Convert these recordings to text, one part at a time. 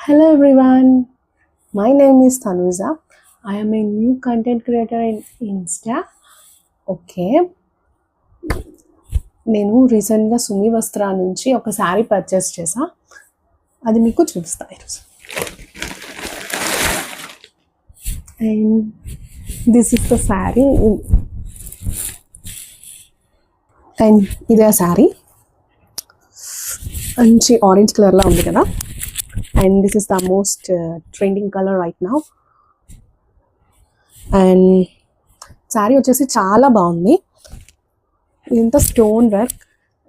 Hello everyone, my name is Tanuja. I am a new content creator in Insta. Okay, నేను రీసెంట్గా సుమి వస్త్రా నుంచి ఒక sari purchase చేసా. అది మీకు చూపిస్తా ఈరోజు. And this is the sari. And ఇదే శారీ మంచి ఆరెంజ్ కలర్లో ఉంది కదా. And this is the most trending colour right now. And sari వచ్చేసి చాలా బాగుంది. ఇంత స్టోన్ వర్క్.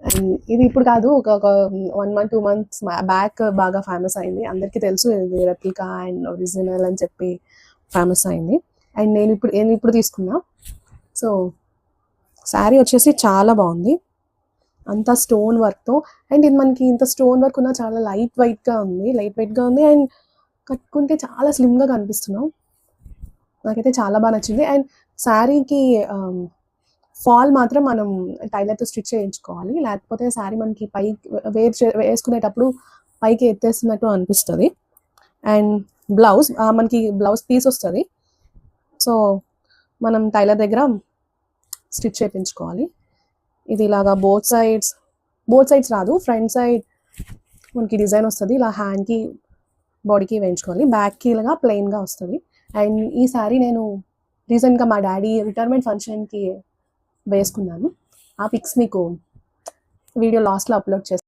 అండ్ ఇది ఇప్పుడు కాదు, ఒక 1 month 2 months బ్యాక్ బాగా ఫేమస్ అయింది. అందరికీ తెలుసు ఇది రెప్లికా అండ్ ఒరిజినల్ అని చెప్పి ఫేమస్ అయింది. అండ్ నేను ఇప్పుడు తీసుకున్నా. సో శారీ వచ్చేసి చాలా బాగుంది, అంతా స్టోన్ వర్క్తో. అండ్ ఇది మనకి ఇంత స్టోన్ వర్క్ ఉన్న చాలా లైట్ వెయిట్గా ఉంది. అండ్ కట్టుకుంటే చాలా స్లిమ్గా కనిపిస్తున్నాం. నాకైతే చాలా బాగా నచ్చింది. అండ్ శారీకి ఫాల్ మాత్రం మనం టైలర్తో స్టిచ్ చేయించుకోవాలి, లేకపోతే శారీ మనకి పైకి వేసుకునేటప్పుడు పైకి ఎత్తేస్తున్నట్టు అనిపిస్తుంది. అండ్ మనకి బ్లౌజ్ పీస్ వస్తుంది. సో మనం టైలర్ దగ్గర స్టిచ్ చేయించుకోవాలి. ఇది ఇలాగా బోత్ సైడ్స్ రాదు, ఫ్రంట్ సైడ్ మనకి డిజైన్ వస్తుంది. ఇలా హ్యాండ్కి బాడీకి వేయించుకోవాలి, బ్యాక్కి ఇలాగా ప్లెయిన్గా వస్తుంది. అండ్ ఈ శారీ నేను రీసెంట్గా మా డాడీ రిటైర్మెంట్ ఫంక్షన్కి వేసుకున్నాను. ఆ పిక్స్ మీకు వీడియో లాస్ట్లో అప్లోడ్ చేస్తాను.